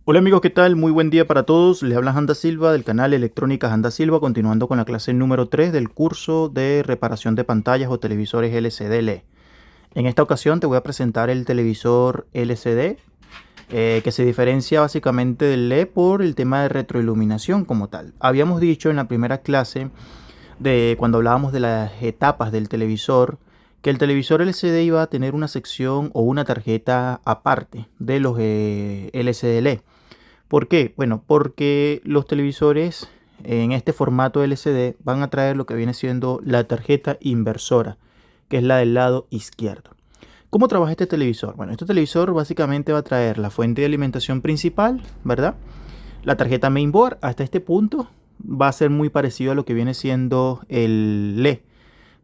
Hola amigos, ¿qué tal? Muy buen día para todos. Les habla Handa Silva del canal Electrónica Handa Silva, continuando con la clase número 3 del curso de reparación de pantallas o televisores LCD LED. En esta ocasión te voy a presentar el televisor LCD, que se diferencia básicamente del LED por el tema de retroiluminación como tal. Habíamos dicho en la primera clase, de cuando hablábamos de las etapas del televisor, que el televisor LCD iba a tener una sección o una tarjeta aparte de los LCD LED. ¿Por qué? Bueno, porque los televisores en este formato LCD van a traer lo que viene siendo la tarjeta inversora, que es la del lado izquierdo. ¿Cómo trabaja este televisor? Bueno, este televisor básicamente va a traer la fuente de alimentación principal, ¿verdad? La tarjeta mainboard hasta este punto va a ser muy parecido a lo que viene siendo el LED,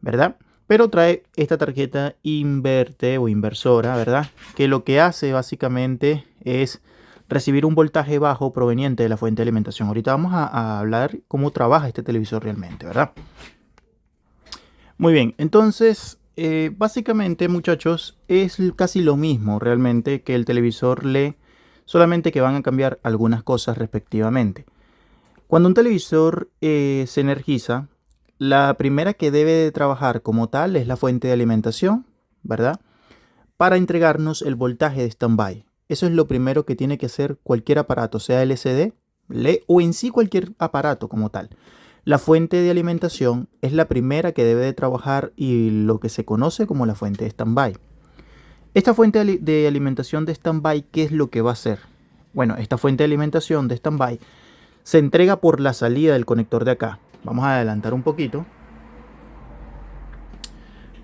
¿verdad? Pero trae esta tarjeta inverte o inversora, ¿verdad? Que lo que hace básicamente es recibir un voltaje bajo proveniente de la fuente de alimentación. Ahorita vamos a hablar cómo trabaja este televisor realmente, ¿verdad? Muy bien, entonces, básicamente, muchachos, es casi lo mismo realmente que el televisor LED, solamente que van a cambiar algunas cosas respectivamente. Cuando un televisor se energiza, la primera que debe de trabajar como tal es la fuente de alimentación, ¿verdad? Para entregarnos el voltaje de standby. Eso es lo primero que tiene que hacer cualquier aparato, sea LCD, LED o en sí cualquier aparato como tal. La fuente de alimentación es la primera que debe de trabajar y lo que se conoce como la fuente de standby. Esta fuente de alimentación de standby, ¿qué es lo que va a hacer? Bueno, esta fuente de alimentación de standby se entrega por la salida del conector de acá. Vamos a adelantar un poquito.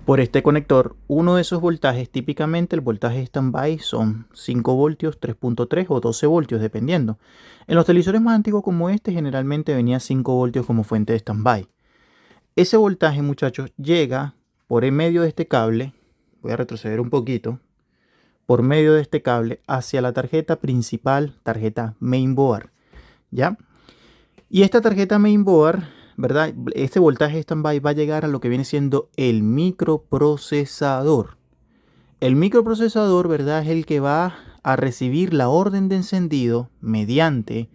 Por este conector, uno de esos voltajes, típicamente el voltaje standby son 5 voltios, 3.3 o 12 voltios, dependiendo. En los televisores más antiguos como este, generalmente venía 5 voltios como fuente de standby. Ese voltaje, muchachos, llega por en medio de este cable. Voy a retroceder un poquito. Por medio de este cable hacia la tarjeta principal, tarjeta mainboard. ¿Ya? Y esta tarjeta mainboard, ¿verdad? Este voltaje standby va a llegar a lo que viene siendo el microprocesador. El microprocesador, ¿verdad? Es el que va a recibir la orden de encendido mediante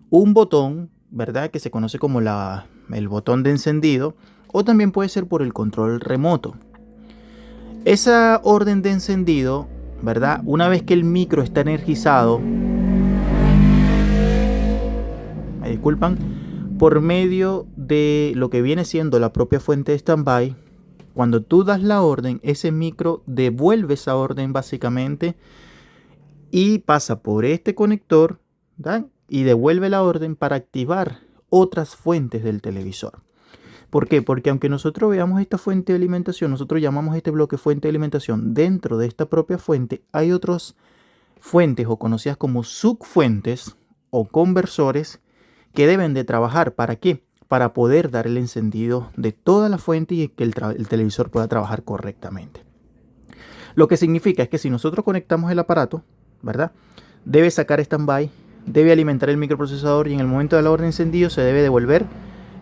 un botón, ¿verdad? Que se conoce como el botón de encendido, o también puede ser por el control remoto. Esa orden de encendido, ¿verdad? Una vez que el micro está energizado, me disculpan, por medio de lo que viene siendo la propia fuente de standby, cuando tú das la orden, ese micro devuelve esa orden básicamente y pasa por este conector, ¿verdad? Y devuelve la orden para activar otras fuentes del televisor. ¿Por qué? Porque aunque nosotros veamos esta fuente de alimentación, nosotros llamamos este bloque fuente de alimentación, dentro de esta propia fuente hay otras fuentes o conocidas como subfuentes o conversores que deben de trabajar. ¿Para qué? Para poder dar el encendido de toda la fuente y que el televisor pueda trabajar correctamente. Lo que significa es que si nosotros conectamos el aparato, ¿verdad? Debe sacar standby, debe alimentar el microprocesador y en el momento de la orden de encendido se debe devolver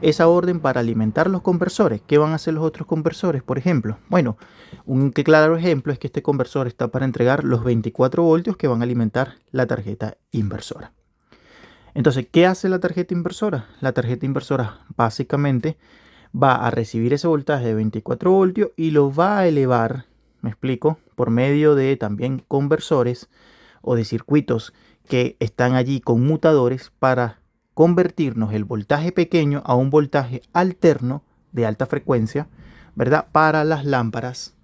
esa orden para alimentar los conversores. ¿Qué van a hacer los otros conversores, por ejemplo? Bueno, un claro ejemplo es que este conversor está para entregar los 24 voltios que van a alimentar la tarjeta inversora. Entonces, ¿qué hace la tarjeta inversora? La tarjeta inversora básicamente va a recibir ese voltaje de 24 voltios y lo va a elevar, me explico, por medio de también conversores o de circuitos que están allí con mutadores para convertirnos el voltaje pequeño a un voltaje alterno de alta frecuencia, ¿verdad? Para las lámparas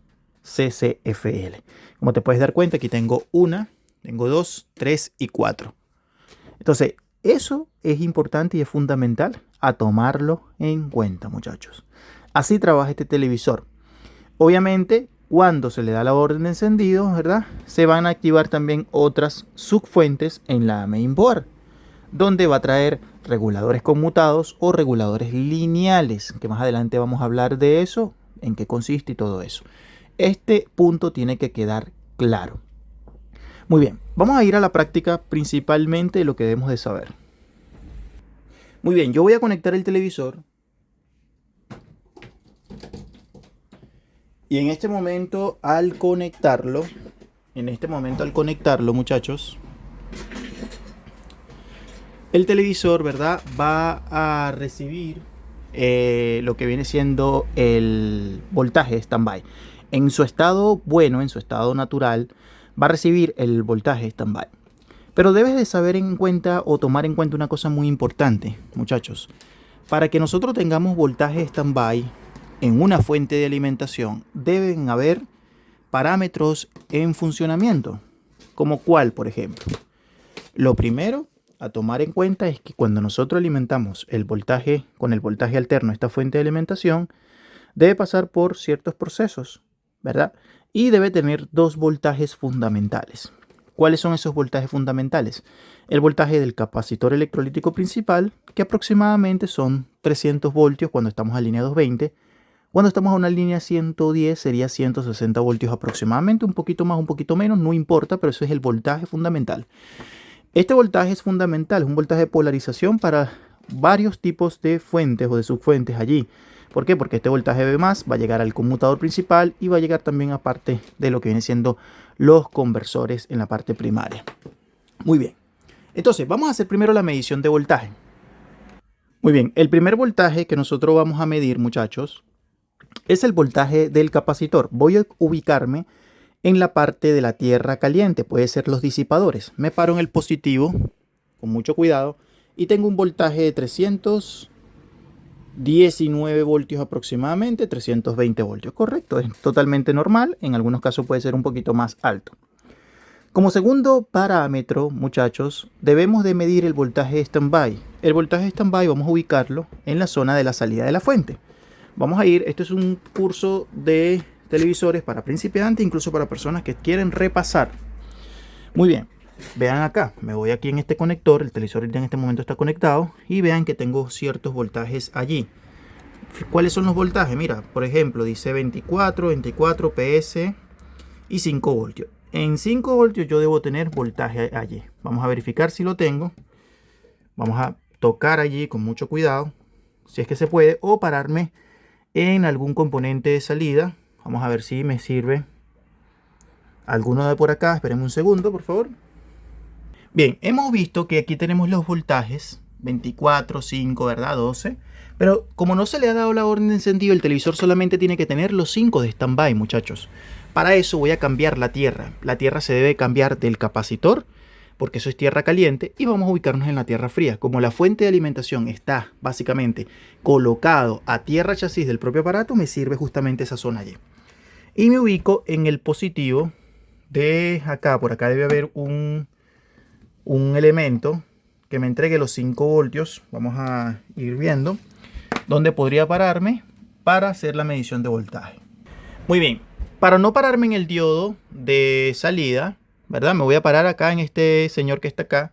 CCFL. Como te puedes dar cuenta, aquí tengo una, tengo dos, tres y cuatro. Entonces, eso es importante y es fundamental a tomarlo en cuenta, muchachos. Así trabaja este televisor. Obviamente, cuando se le da la orden de encendido, ¿verdad? Se van a activar también otras subfuentes en la mainboard, donde va a traer reguladores conmutados o reguladores lineales, que más adelante vamos a hablar de eso, en qué consiste y todo eso. Este punto tiene que quedar claro. Muy bien, vamos a ir a la práctica principalmente de lo que debemos de saber. Muy bien, yo voy a conectar el televisor. Y en este momento al conectarlo, muchachos, el televisor, ¿verdad?, va a recibir lo que viene siendo el voltaje standby. En su estado bueno, en su estado natural, va a recibir el voltaje standby. Pero debes de saber en cuenta o tomar en cuenta una cosa muy importante, muchachos. Para que nosotros tengamos voltaje standby en una fuente de alimentación, deben haber parámetros en funcionamiento. ¿Como cuál, por ejemplo? Lo primero a tomar en cuenta es que cuando nosotros alimentamos el voltaje con el voltaje alterno esta fuente de alimentación, debe pasar por ciertos procesos, ¿verdad? Y debe tener dos voltajes fundamentales. ¿Cuáles son esos voltajes fundamentales? El voltaje del capacitor electrolítico principal, que aproximadamente son 300 voltios cuando estamos alineados 20. Cuando estamos a una línea 110 sería 160 voltios aproximadamente, un poquito más, un poquito menos, no importa, pero eso es el voltaje fundamental. Este voltaje es fundamental, es un voltaje de polarización para varios tipos de fuentes o de subfuentes allí. ¿Por qué? Porque este voltaje B+ va a llegar al conmutador principal y va a llegar también a parte de lo que viene siendo los conversores en la parte primaria. Muy bien. Entonces, vamos a hacer primero la medición de voltaje. Muy bien, el primer voltaje que nosotros vamos a medir, muchachos, es el voltaje del capacitor. Voy a ubicarme en la parte de la tierra caliente, puede ser los disipadores. Me paro en el positivo, con mucho cuidado, y tengo un voltaje de 319 voltios aproximadamente, 320 voltios. Correcto, es totalmente normal, en algunos casos puede ser un poquito más alto. Como segundo parámetro, muchachos, debemos de medir el voltaje standby. El voltaje standby vamos a ubicarlo en la zona de la salida de la fuente. Vamos a ir, esto es un curso de televisores para principiantes, incluso para personas que quieren repasar. Muy bien, vean acá, me voy aquí en este conector, el televisor en este momento está conectado y vean que tengo ciertos voltajes allí. ¿Cuáles son los voltajes? Mira, por ejemplo, dice 24 PS y 5 voltios. En 5 voltios yo debo tener voltaje allí. Vamos a verificar si lo tengo. Vamos a tocar allí con mucho cuidado, si es que se puede, o pararme en algún componente de salida. Vamos a ver si me sirve alguno de por acá. Espérenme un segundo, por favor. Bien, hemos visto que aquí tenemos los voltajes 24, 5, ¿verdad? 12. Pero como no se le ha dado la orden de encendido, el televisor solamente tiene que tener los 5 de standby, muchachos. Para eso voy a cambiar la tierra. La tierra se debe cambiar del capacitor, porque eso es tierra caliente, y vamos a ubicarnos en la tierra fría. Como la fuente de alimentación está básicamente colocado a tierra chasis del propio aparato, me sirve justamente esa zona allí. Y me ubico en el positivo de acá. Por acá debe haber un elemento que me entregue los 5 voltios. Vamos a ir viendo dónde podría pararme para hacer la medición de voltaje. Muy bien, para no pararme en el diodo de salida, ¿verdad? Me voy a parar acá en este señor que está acá.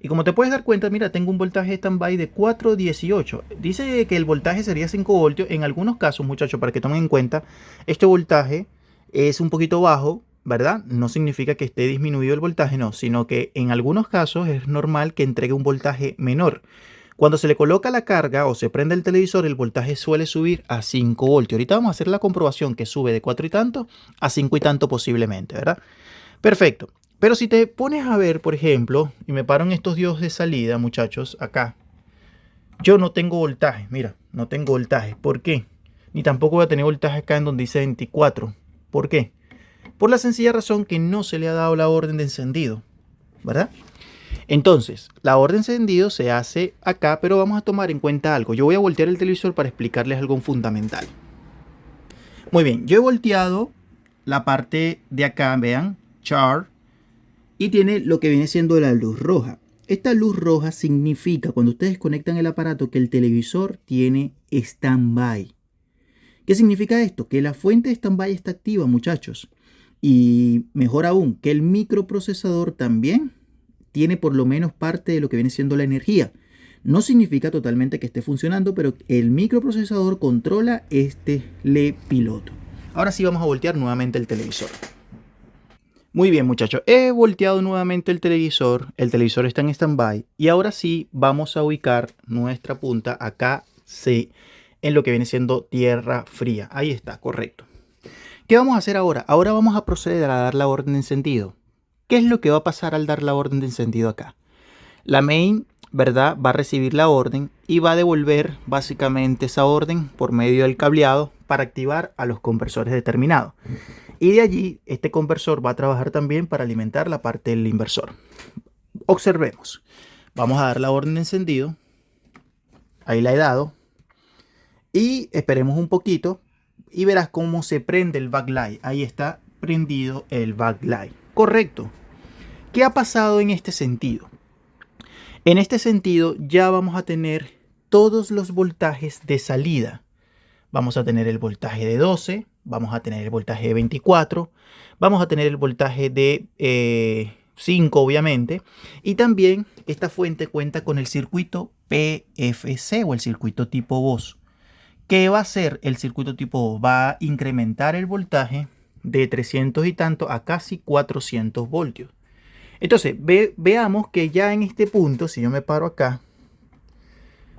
Y como te puedes dar cuenta, mira, tengo un voltaje standby de 418. Dice que el voltaje sería 5 voltios. En algunos casos, muchachos, para que tomen en cuenta, este voltaje es un poquito bajo, ¿verdad? No significa que esté disminuido el voltaje, no, sino que en algunos casos es normal que entregue un voltaje menor. Cuando se le coloca la carga o se prende el televisor, el voltaje suele subir a 5 voltios. Ahorita vamos a hacer la comprobación que sube de 4 y tanto a 5 y tanto posiblemente, ¿verdad? Perfecto. Pero si te pones a ver, por ejemplo, y me paro en estos diodos de salida, muchachos, acá, yo no tengo voltaje, mira, no tengo voltaje. ¿Por qué? Ni tampoco voy a tener voltaje acá en donde dice 24. ¿Por qué? Por la sencilla razón que no se le ha dado la orden de encendido, ¿verdad? Entonces, la orden de encendido se hace acá, pero vamos a tomar en cuenta algo. Yo voy a voltear el televisor para explicarles algo fundamental. Muy bien, yo he volteado la parte de acá, vean, chart, y tiene lo que viene siendo la luz roja. Esta luz roja significa, cuando ustedes conectan el aparato, que el televisor tiene standby. ¿Qué significa esto? Que la fuente de standby está activa, muchachos. Y mejor aún, que el microprocesador también tiene por lo menos parte de lo que viene siendo la energía. No significa totalmente que esté funcionando, pero el microprocesador controla este piloto. Ahora sí vamos a voltear nuevamente el televisor. Muy bien, muchachos, he volteado nuevamente el televisor está en standby y ahora sí vamos a ubicar nuestra punta acá sí, en lo que viene siendo tierra fría. Ahí está, correcto. ¿Qué vamos a hacer ahora? Ahora vamos a proceder a dar la orden de encendido. ¿Qué es lo que va a pasar al dar la orden de encendido acá? La main ¿verdad? Va a recibir la orden y va a devolver básicamente esa orden por medio del cableado para activar a los conversores determinados. Y de allí este conversor va a trabajar también para alimentar la parte del inversor. Observemos. Vamos a dar la orden de encendido. Ahí la he dado. Y esperemos un poquito y verás cómo se prende el backlight. Ahí está prendido el backlight. Correcto. ¿Qué ha pasado en este sentido? En este sentido ya vamos a tener todos los voltajes de salida. Vamos a tener el voltaje de 12, vamos a tener el voltaje de 24, vamos a tener el voltaje de 5 obviamente. Y también esta fuente cuenta con el circuito PFC o el circuito tipo voz. ¿Qué va a hacer el circuito tipo voz? Va a incrementar el voltaje de 300 y tanto a casi 400 voltios. Entonces, veamos que ya en este punto, si yo me paro acá,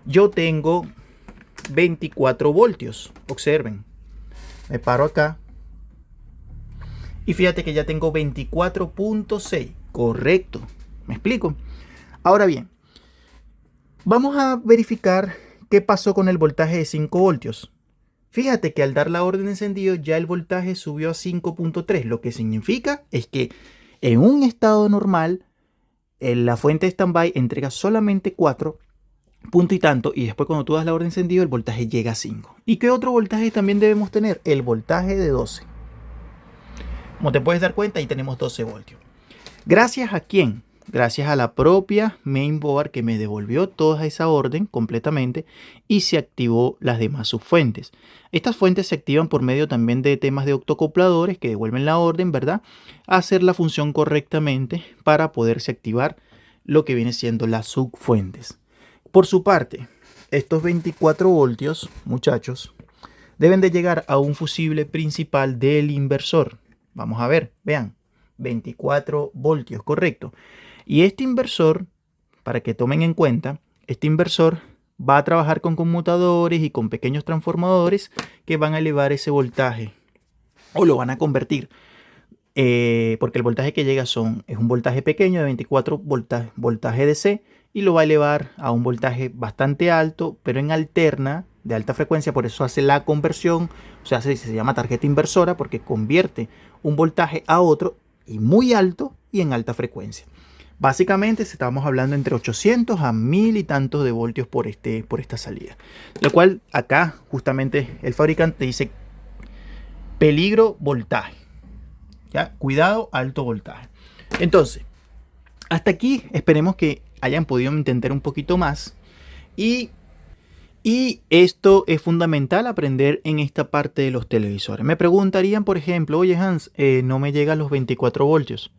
yo tengo 24 voltios. Observen, me paro acá y fíjate que ya tengo 24.6. Correcto, ¿me explico? Ahora bien, vamos a verificar qué pasó con el voltaje de 5 voltios. Fíjate que al dar la orden de encendido ya el voltaje subió a 5.3, lo que significa es que en un estado normal la fuente de standby entrega solamente 4 punto y tanto, y después cuando tú das la orden de encendido el voltaje llega a 5. ¿Y qué otro voltaje también debemos tener? El voltaje de 12. Como te puedes dar cuenta, ahí tenemos 12 voltios. ¿Gracias a quién? Gracias a la propia mainboard que me devolvió toda esa orden completamente y se activó las demás subfuentes. Estas fuentes se activan por medio también de temas de octocopladores que devuelven la orden, ¿verdad? A hacer la función correctamente para poderse activar lo que viene siendo las subfuentes. Por su parte, estos 24 voltios, muchachos, deben de llegar a un fusible principal del inversor. Vamos a ver, vean, 24 voltios, correcto. Y este inversor, para que tomen en cuenta, este inversor va a trabajar con conmutadores y con pequeños transformadores que van a elevar ese voltaje o lo van a convertir. Porque el voltaje que llega es un voltaje pequeño de 24 voltaje DC y lo va a elevar a un voltaje bastante alto, pero en alterna, de alta frecuencia. Por eso hace la conversión, o sea, se llama tarjeta inversora porque convierte un voltaje a otro y muy alto y en alta frecuencia. Básicamente estamos hablando entre 800 a 1000 y tantos de voltios por esta salida. Lo cual acá justamente el fabricante dice peligro voltaje. ¿Ya? Cuidado alto voltaje. Entonces, hasta aquí esperemos que hayan podido entender un poquito más. Y esto es fundamental aprender en esta parte de los televisores. Me preguntarían, por ejemplo, oye Hans, no me llegan los 24 voltios.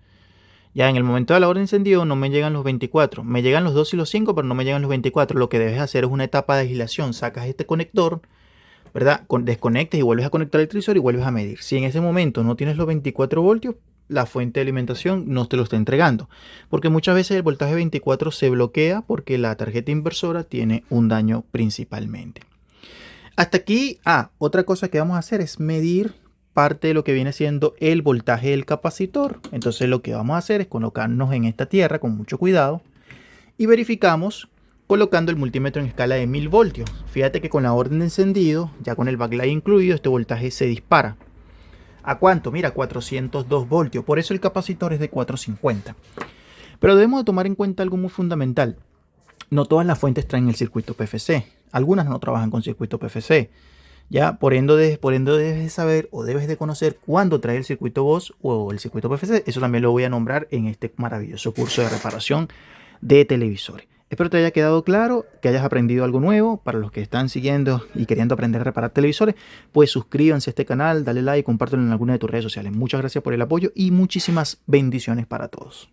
Ya en el momento de la orden de encendido no me llegan los 24, me llegan los 2 y los 5, pero no me llegan los 24. Lo que debes hacer es una etapa de aislación. Sacas este conector, ¿verdad? Desconectas y vuelves a conectar el televisor y vuelves a medir. Si en ese momento no tienes los 24 voltios, la fuente de alimentación no te lo está entregando. Porque muchas veces el voltaje 24 se bloquea porque la tarjeta inversora tiene un daño principalmente. Hasta aquí, otra cosa que vamos a hacer es medir parte de lo que viene siendo el voltaje del capacitor. Entonces lo que vamos a hacer es colocarnos en esta tierra con mucho cuidado y verificamos colocando el multímetro en escala de 1000 voltios. Fíjate que con la orden de encendido, ya con el backlight incluido, este voltaje se dispara. ¿A cuánto? Mira, 402 voltios. Por eso el capacitor es de 450. Pero debemos de tomar en cuenta algo muy fundamental. No todas las fuentes traen el circuito PFC. Algunas no trabajan con circuito PFC. Ya, por ende debes de saber o debes de conocer cuándo trae el circuito voz o el circuito PFC. Eso también lo voy a nombrar en este maravilloso curso de reparación de televisores. Espero te haya quedado claro, que hayas aprendido algo nuevo. Para los que están siguiendo y queriendo aprender a reparar televisores, pues suscríbanse a este canal, dale like, compártelo en alguna de tus redes sociales. Muchas gracias por el apoyo y muchísimas bendiciones para todos.